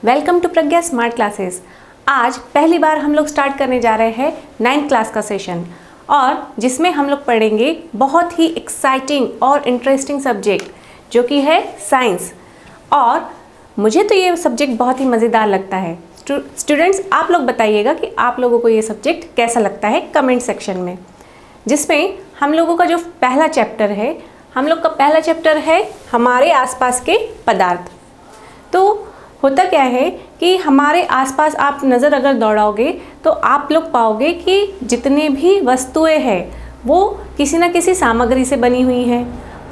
Welcome to Pragya smart classes. आज पहली बार हम लोग स्टार्ट करने जा रहे हैं 9th क्लास का सेशन, और जिसमें हम लोग पढ़ेंगे बहुत ही एक्साइटिंग और इंटरेस्टिंग सब्जेक्ट जो कि है साइंस। और मुझे तो ये सब्जेक्ट बहुत ही मज़ेदार लगता है। स्टूडेंट्स, आप लोग बताइएगा कि आप लोगों को ये सब्जेक्ट कैसा लगता है कमेंट सेक्शन में। जिसमें हम लोगों का जो पहला चैप्टर है, हम लोग का पहला चैप्टर है हमारे आसपास के पदार्थ। तो होता क्या है कि हमारे आसपास आप नज़र अगर दौड़ाओगे तो आप लोग पाओगे कि जितने भी वस्तुएं हैं वो किसी न किसी सामग्री से बनी हुई हैं,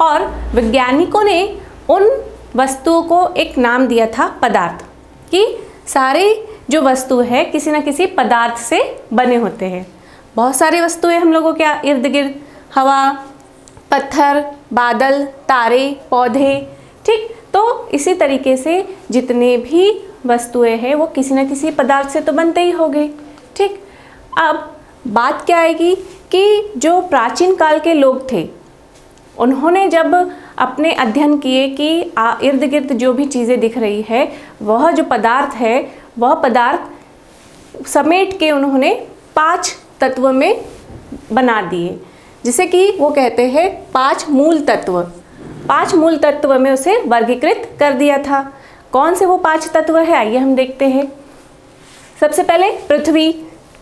और वैज्ञानिकों ने उन वस्तुओं को एक नाम दिया था पदार्थ, कि सारे जो वस्तु है किसी न किसी पदार्थ से बने होते हैं। बहुत सारी वस्तुएं हम लोगों के इर्द गिर्द, हवा, पत्थर, बादल, तारे, पौधे, ठीक। तो इसी तरीके से जितने भी वस्तुएं हैं वो किसी न किसी पदार्थ से तो बनते ही होंगे, ठीक। अब बात क्या आएगी कि जो प्राचीन काल के लोग थे, उन्होंने जब अपने अध्ययन किए कि इर्द गिर्द जो भी चीज़ें दिख रही है, वह जो पदार्थ है, वह पदार्थ समेट के उन्होंने 5 तत्व में बना दिए, जिसे कि वो कहते हैं 5 मूल तत्व। 5 मूल तत्व में उसे वर्गीकृत कर दिया था। कौन से वो 5 तत्व है, आइए हम देखते हैं। सबसे पहले पृथ्वी,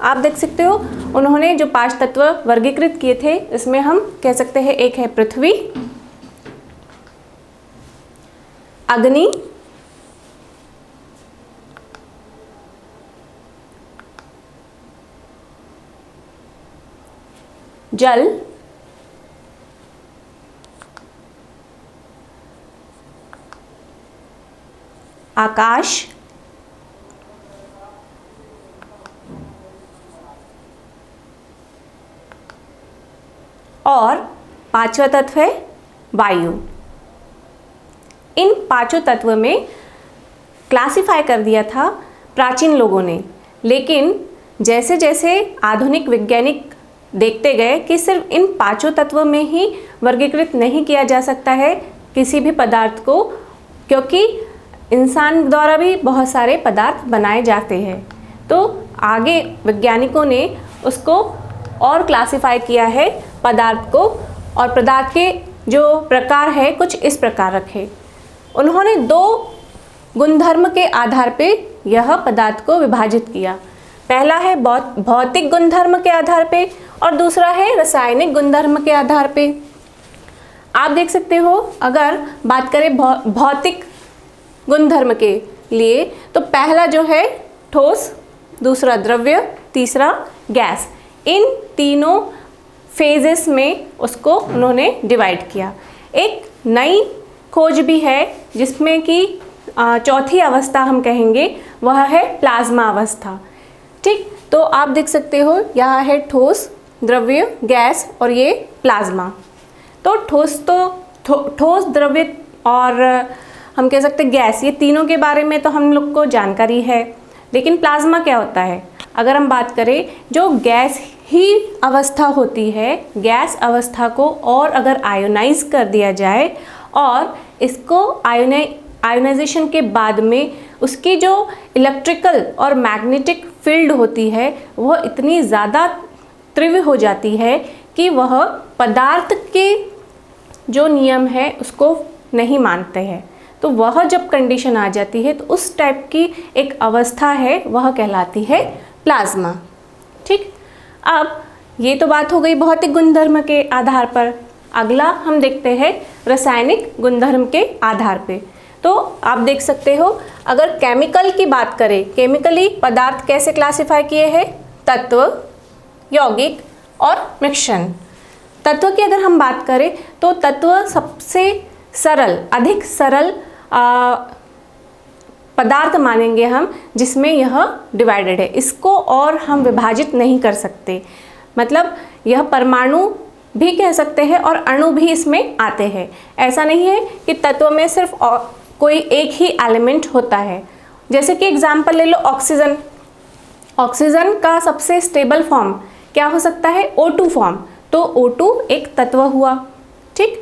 आप देख सकते हो उन्होंने जो 5 तत्व वर्गीकृत किए थे, इसमें हम कह सकते हैं एक है पृथ्वी, अग्नि, जल, आकाश, और 5वां तत्व है वायु। इन 5 तत्व में क्लासिफाई कर दिया था प्राचीन लोगों ने, लेकिन जैसे जैसे आधुनिक वैज्ञानिक देखते गए कि सिर्फ इन 5 तत्व में ही वर्गीकृत नहीं किया जा सकता है किसी भी पदार्थ को, क्योंकि इंसान द्वारा भी बहुत सारे पदार्थ बनाए जाते हैं। तो आगे वैज्ञानिकों ने उसको और क्लासिफाई किया है पदार्थ को, और पदार्थ के जो प्रकार है कुछ इस प्रकार रखे। उन्होंने 2 गुणधर्म के आधार पे यह पदार्थ को विभाजित किया। पहला है भौतिक गुणधर्म के आधार पे, और दूसरा है रासायनिक गुणधर्म के आधार पे। आप देख सकते हो, अगर बात करें भौतिक गुणधर्म के लिए, तो पहला जो है ठोस, दूसरा द्रव्य, तीसरा गैस। इन तीनों फेजेस में उसको उन्होंने डिवाइड किया। एक नई खोज भी है जिसमें कि 4थी अवस्था हम कहेंगे, वह है प्लाज्मा अवस्था, ठीक। तो आप देख सकते हो यहाँ है ठोस, द्रव्य, गैस और ये प्लाज्मा। तो ठोस, द्रव्य और हम कह सकते हैं गैस, ये तीनों के बारे में तो हम लोग को जानकारी है। लेकिन प्लाज्मा क्या होता है, अगर हम बात करें, जो गैस ही अवस्था होती है, गैस अवस्था को और अगर आयोनाइज कर दिया जाए, और इसको आयोनाइजेशन के बाद में उसकी जो इलेक्ट्रिकल और मैग्नेटिक फील्ड होती है वह इतनी ज़्यादा तीव्र हो जाती है कि वह पदार्थ के जो नियम है उसको नहीं मानते हैं। तो वह जब कंडीशन आ जाती है तो उस टाइप की एक अवस्था है, वह कहलाती है प्लाज्मा, ठीक। अब ये तो बात हो गई भौतिक गुणधर्म के आधार पर। अगला हम देखते हैं रासायनिक गुणधर्म के आधार पे। तो आप देख सकते हो, अगर केमिकल की बात करें, केमिकली पदार्थ कैसे क्लासिफाई किए हैं, तत्व, यौगिक और मिश्रण। तत्व की अगर हम बात करें तो तत्व सबसे सरल, अधिक सरल पदार्थ मानेंगे हम, जिसमें यह डिवाइडेड है। इसको और हम विभाजित नहीं कर सकते, मतलब यह परमाणु भी कह सकते हैं और अणु भी इसमें आते हैं। ऐसा नहीं है कि तत्व में सिर्फ कोई एक ही एलिमेंट होता है। जैसे कि एग्जाम्पल ले लो ऑक्सीजन। ऑक्सीजन का सबसे स्टेबल फॉर्म क्या हो सकता है, O2 फॉर्म। तो O2 एक तत्व हुआ, ठीक।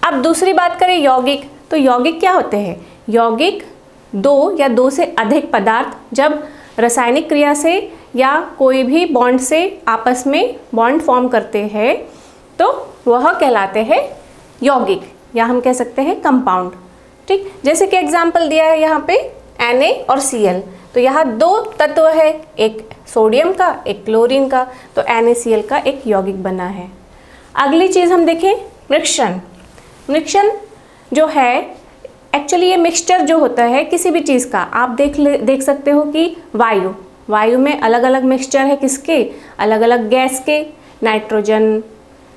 अब दूसरी बात करें यौगिक, तो यौगिक क्या होते हैं, यौगिक दो या दो से अधिक पदार्थ जब रासायनिक क्रिया से या कोई भी बॉन्ड से आपस में बॉन्ड फॉर्म करते हैं तो वह कहलाते हैं यौगिक, या हम कह सकते हैं कंपाउंड। ठीक, जैसे कि एग्जाम्पल दिया है यहाँ पे Na और Cl, तो यहाँ दो तत्व है, एक सोडियम का एक क्लोरीन का, तो NaCl का एक यौगिक बना है। अगली चीज़ हम देखें मिश्रण। मिश्रण जो है एक्चुअली ये मिक्सचर जो होता है किसी भी चीज़ का, आप देख सकते हो कि वायु में अलग अलग मिक्सचर है, किसके, अलग अलग गैस के, नाइट्रोजन,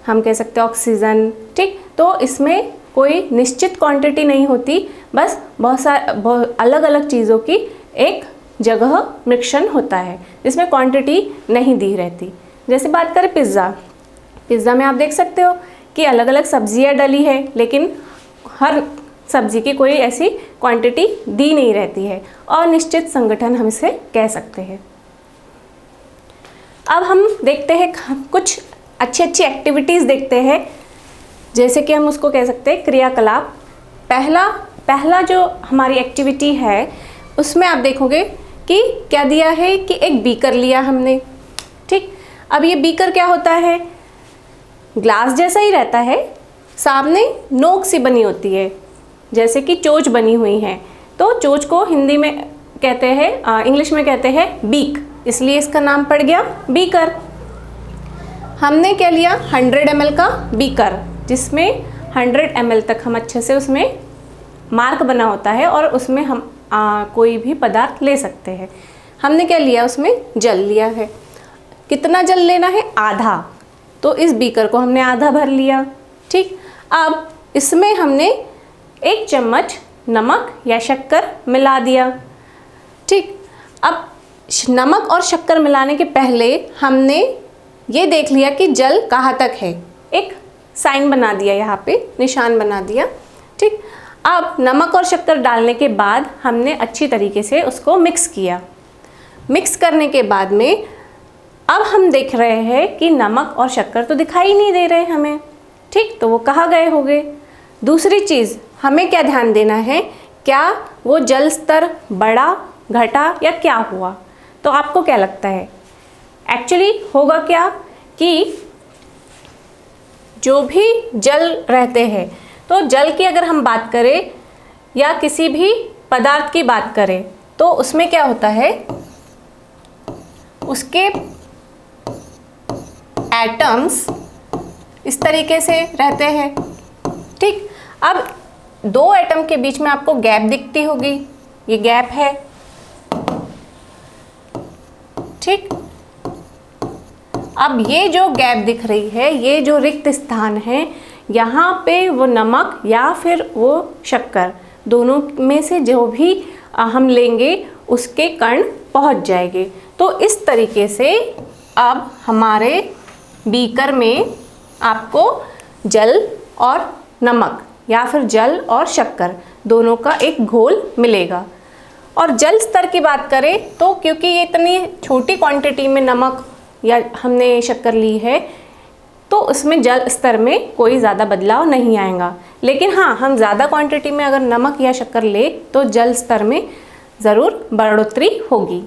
हम कह सकते हैं ऑक्सीजन। ठीक, तो इसमें कोई निश्चित क्वांटिटी नहीं होती, बस बहुत अलग अलग चीज़ों की एक जगह मिश्रण होता है जिसमें क्वांटिटी नहीं दी रहती। जैसे बात करें पिज़्ज़ा में आप देख सकते हो कि अलग अलग सब्जियां डली है, लेकिन हर सब्जी की कोई ऐसी क्वांटिटी दी नहीं रहती है, और निश्चित संगठन हम इसे कह सकते हैं। अब हम देखते हैं कुछ अच्छी अच्छी एक्टिविटीज़ देखते हैं, जैसे कि हम उसको कह सकते हैं क्रियाकलाप। पहला जो हमारी एक्टिविटी है उसमें आप देखोगे कि क्या दिया है कि एक बीकर लिया हमने। ठीक, अब ये बीकर क्या होता है, ग्लास जैसा ही रहता है, सामने नोक सी बनी होती है, जैसे कि चोंच बनी हुई है, तो चोंच को हिंदी में कहते हैं, इंग्लिश में कहते हैं बीक, इसलिए इसका नाम पड़ गया बीकर। हमने क्या लिया, 100 ml का बीकर, जिसमें 100 ml तक हम अच्छे से उसमें मार्क बना होता है और उसमें हम कोई भी पदार्थ ले सकते हैं। हमने क्या लिया, उसमें जल लिया है। कितना जल लेना है, आधा, तो इस बीकर को हमने आधा भर लिया। ठीक, अब इसमें हमने 1 चम्मच नमक या शक्कर मिला दिया। ठीक, अब नमक और शक्कर मिलाने के पहले हमने ये देख लिया कि जल कहाँ तक है, एक साइन बना दिया, यहाँ पे निशान बना दिया। ठीक, अब नमक और शक्कर डालने के बाद हमने अच्छी तरीके से उसको मिक्स किया। मिक्स करने के बाद में अब हम देख रहे हैं कि नमक और शक्कर तो दिखाई नहीं दे रहे हमें। ठीक, तो वो कहाँ गए होंगे। दूसरी चीज़ हमें क्या ध्यान देना है, क्या वो जल स्तर बढ़ा, घटा या क्या हुआ। तो आपको क्या लगता है, एक्चुअली होगा क्या कि जो भी जल रहते हैं, तो जल की अगर हम बात करें या किसी भी पदार्थ की बात करें तो उसमें क्या होता है, उसके एटम्स इस तरीके से रहते हैं। ठीक, अब 2 एटम के बीच में आपको गैप दिखती होगी, ये गैप है। ठीक, अब ये जो गैप दिख रही है, ये जो रिक्त स्थान है, यहाँ पे वो नमक या फिर वो शक्कर, दोनों में से जो भी हम लेंगे उसके कण पहुँच जाएंगे। तो इस तरीके से अब हमारे बीकर में आपको जल और नमक या फिर जल और शक्कर दोनों का एक घोल मिलेगा। और जल स्तर की बात करें तो क्योंकि ये इतनी छोटी क्वांटिटी में नमक या हमने शक्कर ली है, तो उसमें जल स्तर में कोई ज़्यादा बदलाव नहीं आएगा। लेकिन हाँ, हम ज़्यादा क्वांटिटी में अगर नमक या शक्कर ले तो जल स्तर में ज़रूर बढ़ोतरी होगी।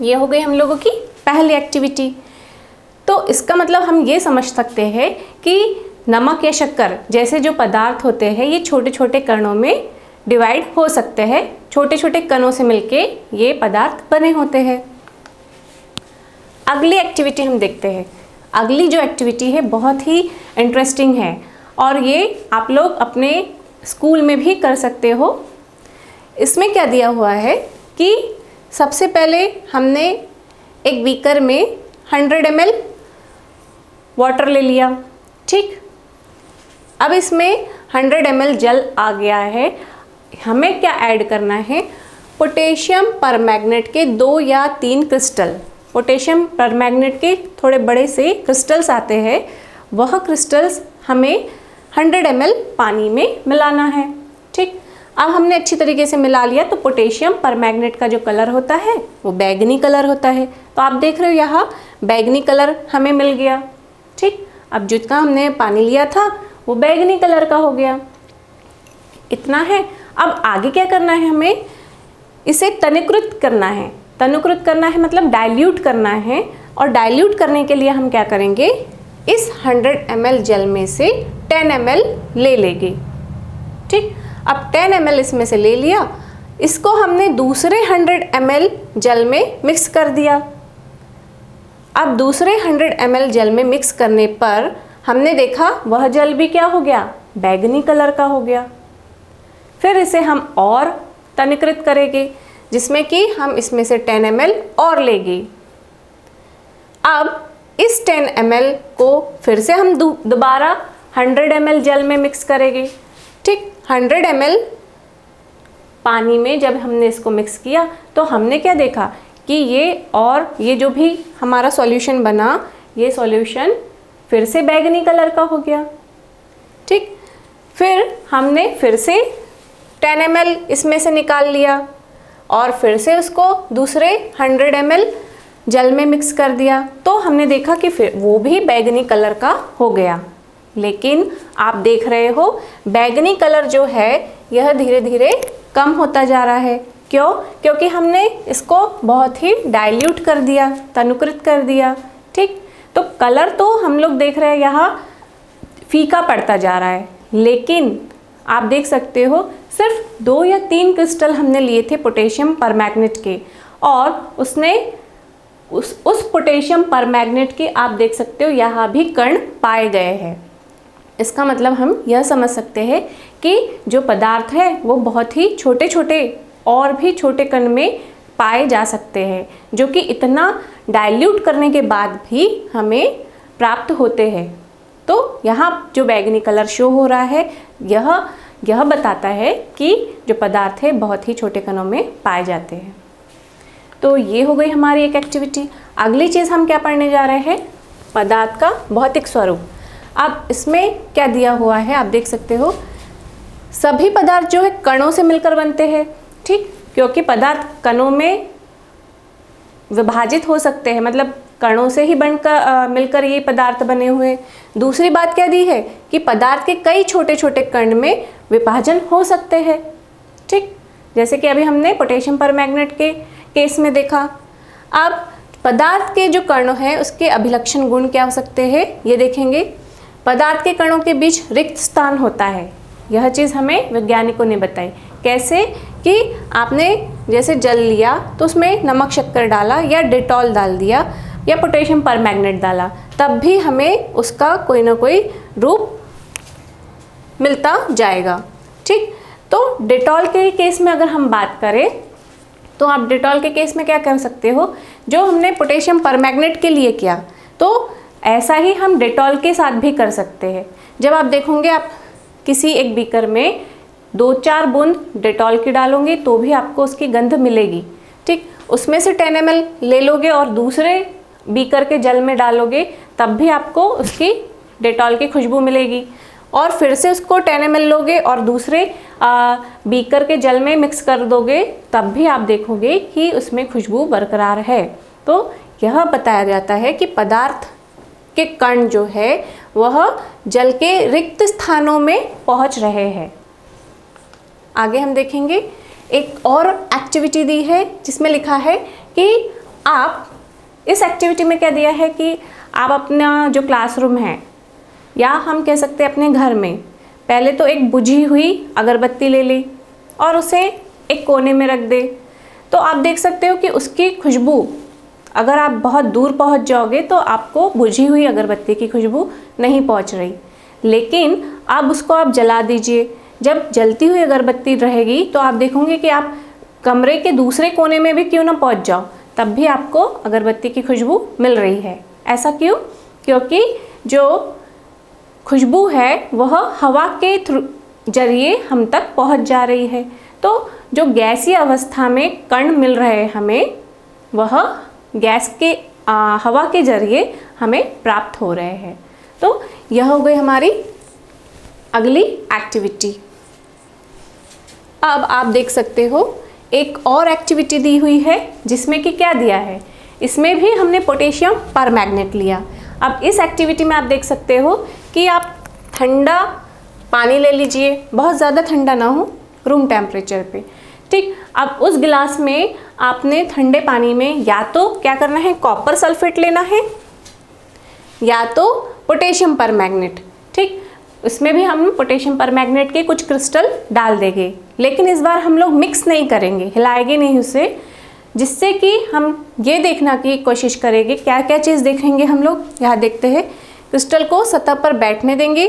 ये हो गई हम लोगों की पहली एक्टिविटी। तो इसका मतलब हम ये समझ सकते हैं कि नमक या शक्कर जैसे जो पदार्थ होते हैं, ये छोटे छोटे कणों में डिवाइड हो सकते हैं, छोटे छोटे कणों से मिलके ये पदार्थ बने होते हैं। अगली एक्टिविटी हम देखते हैं। अगली जो एक्टिविटी है बहुत ही इंटरेस्टिंग है और ये आप लोग अपने स्कूल में भी कर सकते हो। इसमें क्या दिया हुआ है कि सबसे पहले हमने एक बीकर में 100 ml वाटर ले लिया। ठीक, अब इसमें 100 ml जल आ गया है। हमें क्या ऐड करना है, पोटेशियम परमैंगनेट के 2 या 3 क्रिस्टल। पोटेशियम परमैंगनेट के थोड़े बड़े से क्रिस्टल्स आते हैं, वह क्रिस्टल्स हमें 100 ml पानी में मिलाना है। ठीक, अब हमने अच्छी तरीके से मिला लिया तो पोटेशियम परमैंगनेट का जो कलर होता है वो बैगनी कलर होता है। तो आप देख रहे हो यहाँ बैगनी कलर हमें मिल गया। ठीक, अब जितना हमने पानी लिया था वो बैगनी कलर का हो गया। इतना है। अब आगे क्या करना है, हमें इसे तनुकृत करना है। तनुकृत करना है मतलब डाइल्यूट करना है, और डाइल्यूट करने के लिए हम क्या करेंगे, इस 100 ml जल में से 10 ml ले लेंगे। ठीक, अब 10 ml इसमें से ले लिया, इसको हमने दूसरे 100 ml जल में मिक्स कर दिया। अब दूसरे 100 ml जल में मिक्स करने पर हमने देखा वह जल भी क्या हो गया, बैंगनी कलर का हो गया। फिर इसे हम और तनुकृत करेंगे, जिसमें कि हम इसमें से 10 ml और लेंगे। अब इस 10 ml को फिर से हम दोबारा 100 ml जल में मिक्स करेंगे। ठीक, 100 ml पानी में जब हमने इसको मिक्स किया तो हमने क्या देखा कि ये जो भी हमारा सॉल्यूशन बना, ये सॉल्यूशन फिर से बैंगनी कलर का हो गया। ठीक, फिर हमने फिर से 10 ml इसमें से निकाल लिया और फिर से उसको दूसरे 100 ml जल में मिक्स कर दिया, तो हमने देखा कि फिर वो भी बैंगनी कलर का हो गया। लेकिन आप देख रहे हो बैंगनी कलर जो है यह धीरे धीरे कम होता जा रहा है। क्यों? क्योंकि हमने इसको बहुत ही डाइल्यूट कर दिया, तनुकृत कर दिया। ठीक, तो कलर तो हम लोग देख रहे हैं यहाँ फीका पड़ता जा रहा है, लेकिन आप देख सकते हो सिर्फ 2 या 3 क्रिस्टल हमने लिए थे पोटेशियम परमैंगनेट के, और उसने उस पोटेशियम परमैंगनेट के आप देख सकते हो यहाँ भी कण पाए गए हैं। इसका मतलब हम यह समझ सकते हैं कि जो पदार्थ है वो बहुत ही छोटे छोटे और भी छोटे कण में पाए जा सकते हैं, जो कि इतना डाइल्यूट करने के बाद भी हमें प्राप्त होते हैं। तो यहाँ जो बैंगनी कलर शो हो रहा है यह बताता है कि जो पदार्थ है बहुत ही छोटे कणों में पाए जाते हैं। तो ये हो गई हमारी एक एक्टिविटी। अगली चीज़ हम क्या पढ़ने जा रहे हैं, पदार्थ का भौतिक स्वरूप। अब इसमें क्या दिया हुआ है आप देख सकते हो, सभी पदार्थ जो है कणों से मिलकर बनते हैं। ठीक, क्योंकि पदार्थ कणों में विभाजित हो सकते हैं, मतलब कणों से ही बनकर मिलकर ये पदार्थ बने हुए। दूसरी बात क्या दी है कि पदार्थ के कई छोटे छोटे कण में विभाजन हो सकते हैं। ठीक, जैसे कि अभी हमने पोटेशियम परमैंगनेट के केस में देखा। अब पदार्थ के जो कण हैं उसके अभिलक्षण गुण क्या हो सकते हैं ये देखेंगे। पदार्थ के कणों के बीच रिक्त स्थान होता है, यह चीज़ हमें वैज्ञानिकों ने बताई। कैसे कि आपने जैसे जल लिया तो उसमें नमक शक्कर डाला या डेटॉल डाल दिया या पोटेशियम परमैंगनेट डाला, तब भी हमें उसका कोई ना कोई रूप मिलता जाएगा। ठीक, तो डेटॉल के केस में अगर हम बात करें तो आप डेटॉल के केस में क्या कर सकते हो, जो हमने पोटेशियम परमैंगनेट के लिए किया तो ऐसा ही हम डेटॉल के साथ भी कर सकते हैं। जब आप देखोगे आप किसी एक बीकर में 2-4 बूंद डेटॉल की डालोगे तो भी आपको उसकी गंध मिलेगी। ठीक, उसमें से 10 ml ले लोगे और दूसरे बीकर के जल में डालोगे तब भी आपको उसकी डेटॉल की खुशबू मिलेगी, और फिर से उसको 10 ml लोगे और दूसरे बीकर के जल में मिक्स कर दोगे तब भी आप देखोगे कि उसमें खुशबू बरकरार है। तो यह बताया जाता है कि पदार्थ के कण जो है वह जल के रिक्त स्थानों में पहुंच रहे हैं। आगे हम देखेंगे एक और एक्टिविटी दी है जिसमें लिखा है कि आप इस एक्टिविटी में क्या दिया है कि आप अपना जो क्लासरूम है या हम कह सकते हैं अपने घर में पहले तो एक बुझी हुई अगरबत्ती ले ली और उसे एक कोने में रख दे। तो आप देख सकते हो कि उसकी खुशबू, अगर आप बहुत दूर पहुंच जाओगे तो आपको बुझी हुई अगरबत्ती की खुशबू नहीं पहुंच रही, लेकिन अब उसको आप जला दीजिए। जब जलती हुई अगरबत्ती रहेगी तो आप देखोगे कि आप कमरे के दूसरे कोने में भी क्यों ना पहुंच जाओ तब भी आपको अगरबत्ती की खुशबू मिल रही है। ऐसा क्यों? क्योंकि जो खुशबू है वह हवा के जरिए हम तक पहुंच जा रही है। तो जो गैसीय अवस्था में कण मिल रहे हमें वह गैस के हवा के जरिए हमें प्राप्त हो रहे हैं। तो यह हो गई हमारी अगली एक्टिविटी। अब आप देख सकते हो एक और एक्टिविटी दी हुई है जिसमें कि क्या दिया है, इसमें भी हमने पोटेशियम परमैंगनेट लिया। अब इस एक्टिविटी में आप देख सकते हो कि आप ठंडा पानी ले लीजिए, बहुत ज़्यादा ठंडा ना हो, रूम टेम्परेचर पे। ठीक, अब उस गिलास में आपने ठंडे पानी में या तो क्या करना है, कॉपर सल्फेट लेना है या तो पोटेशियम परमैंगनेट। ठीक, इसमें भी हम पोटेशियम परमैंगनेट के कुछ क्रिस्टल डाल देंगे, लेकिन इस बार हम लोग मिक्स नहीं करेंगे, हिलाएंगे नहीं उसे, जिससे कि हम ये देखना की कोशिश करेंगे, क्या क्या चीज़ देखेंगे हम लोग। यहाँ देखते हैं, क्रिस्टल को सतह पर बैठने देंगे,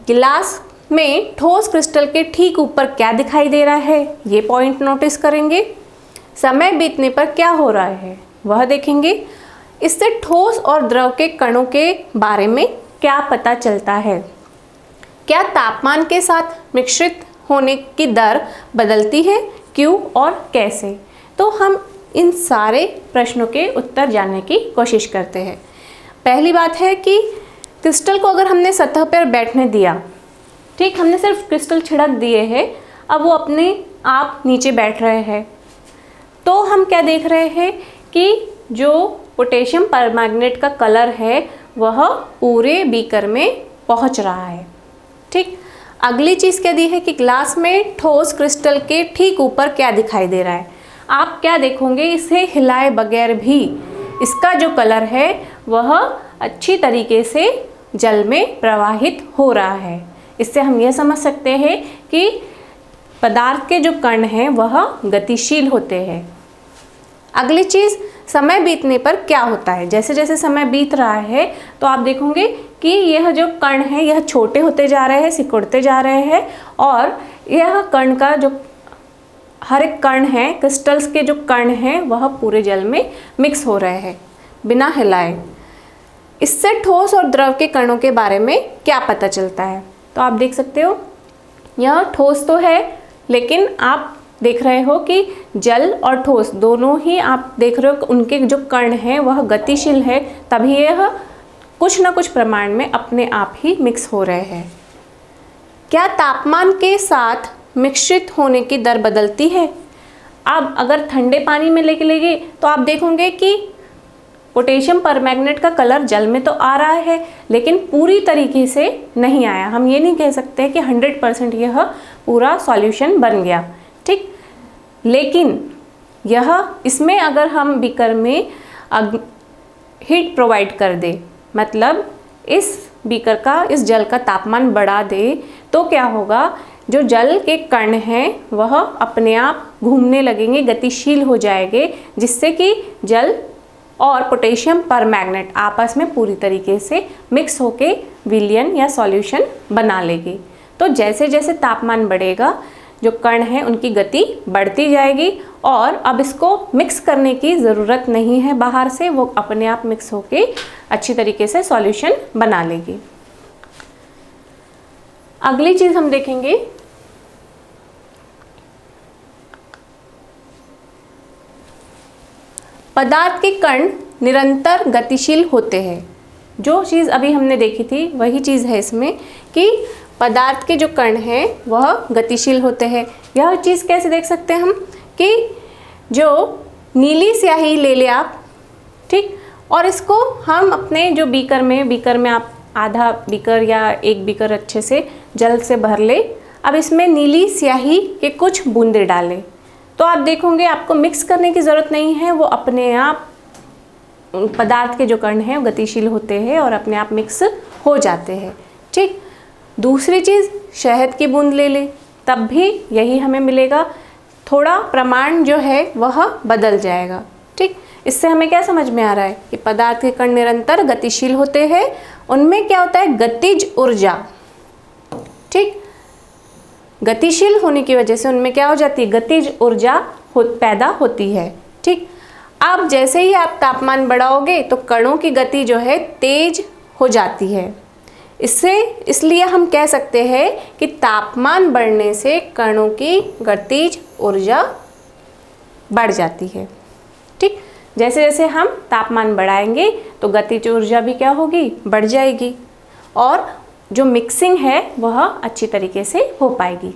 गिलास में ठोस क्रिस्टल के ठीक ऊपर क्या दिखाई दे रहा है ये पॉइंट नोटिस करेंगे, समय बीतने पर क्या हो रहा है वह देखेंगे। इससे ठोस और द्रव के कणों के बारे में क्या पता चलता है, क्या तापमान के साथ मिश्रित होने की दर बदलती है, क्यों और कैसे। तो हम इन सारे प्रश्नों के उत्तर जानने की कोशिश करते हैं। पहली बात है कि क्रिस्टल को अगर हमने सतह पर बैठने दिया, ठीक, हमने सिर्फ क्रिस्टल छिड़क दिए हैं, अब वो अपने आप नीचे बैठ रहे हैं, तो हम क्या देख रहे हैं कि जो पोटेशियम परमैंगनेट का कलर है वह पूरे बीकर में पहुंच रहा है। ठीक, अगली चीज़ क्या दी है कि ग्लास में ठोस क्रिस्टल के ठीक ऊपर क्या दिखाई दे रहा है। आप क्या देखोगे, इसे हिलाए बगैर भी इसका जो कलर है वह अच्छी तरीके से जल में प्रवाहित हो रहा है। इससे हम यह समझ सकते हैं कि पदार्थ के जो कण हैं वह गतिशील होते हैं। अगली चीज़, समय बीतने पर क्या होता है। जैसे जैसे समय बीत रहा है तो आप देखोगे कि यह जो कण है यह छोटे होते जा रहे हैं, सिकुड़ते जा रहे हैं, और यह कण का जो हर एक कण है, क्रिस्टल्स के जो कण हैं वह पूरे जल में मिक्स हो रहे हैं बिना हिलाए। इससे ठोस और द्रव के कणों के बारे में क्या पता चलता है। तो आप देख सकते हो, यह ठोस तो है, लेकिन आप देख रहे हो कि जल और ठोस दोनों ही आप देख रहे हो, उनके जो कण हैं वह गतिशील है, तभी यह कुछ ना कुछ प्रमाण में अपने आप ही मिक्स हो रहे हैं। क्या तापमान के साथ मिश्रित होने की दर बदलती है। अब अगर ठंडे पानी में लेंगे तो आप देखोगे कि पोटेशियम परमैंगनेट का कलर जल में तो आ रहा है, लेकिन पूरी तरीके से नहीं आया। हम ये नहीं कह सकते कि 100% यह पूरा सॉल्यूशन बन गया। ठीक, लेकिन यह इसमें अगर हम बीकर में हीट प्रोवाइड कर दे, मतलब इस बीकर का, इस जल का तापमान बढ़ा दे, तो क्या होगा, जो जल के कण हैं वह अपने आप घूमने लगेंगे, गतिशील हो जाएंगे, जिससे कि जल और पोटेशियम परमैंगनेट आपस में पूरी तरीके से मिक्स होके विलयन या सॉल्यूशन बना लेगी। तो जैसे जैसे तापमान बढ़ेगा जो कण हैं उनकी गति बढ़ती जाएगी, और अब इसको मिक्स करने की ज़रूरत नहीं है बाहर से, वो अपने आप मिक्स होके अच्छी तरीके से सॉल्यूशन बना लेगी। अगली चीज़ हम देखेंगे, पदार्थ के कण निरंतर गतिशील होते हैं। जो चीज़ अभी हमने देखी थी वही चीज़ है इसमें, कि पदार्थ के जो कण हैं वह गतिशील होते हैं। यह चीज़ कैसे देख सकते हैं हम, कि जो नीली स्याही ले ले आप, ठीक, और इसको हम अपने जो बीकर में आप आधा बीकर या एक बीकर अच्छे से जल से भर ले। अब इसमें नीली स्याही के कुछ बूंदे डालें, तो आप देखोगे आपको मिक्स करने की ज़रूरत नहीं है, वो अपने आप पदार्थ के जो कण हैं वो गतिशील होते हैं और अपने आप मिक्स हो जाते हैं। ठीक, दूसरी चीज़, शहद की बूंद ले ले, तब भी यही हमें मिलेगा, थोड़ा प्रमाण जो है वह बदल जाएगा। ठीक, इससे हमें क्या समझ में आ रहा है कि पदार्थ के कण निरंतर गतिशील होते हैं, उनमें क्या होता है, गतिज ऊर्जा। ठीक, गतिशील होने की वजह से उनमें क्या हो जाती है, गतिज ऊर्जा पैदा होती है। ठीक, अब जैसे ही आप तापमान बढ़ाओगे तो कणों की गति जो है तेज हो जाती है। इसलिए हम कह सकते हैं कि तापमान बढ़ने से कणों की गतिज ऊर्जा बढ़ जाती है। ठीक, जैसे जैसे हम तापमान बढ़ाएंगे तो गतिज ऊर्जा भी क्या होगी, बढ़ जाएगी, और जो मिक्सिंग है वह अच्छी तरीके से हो पाएगी।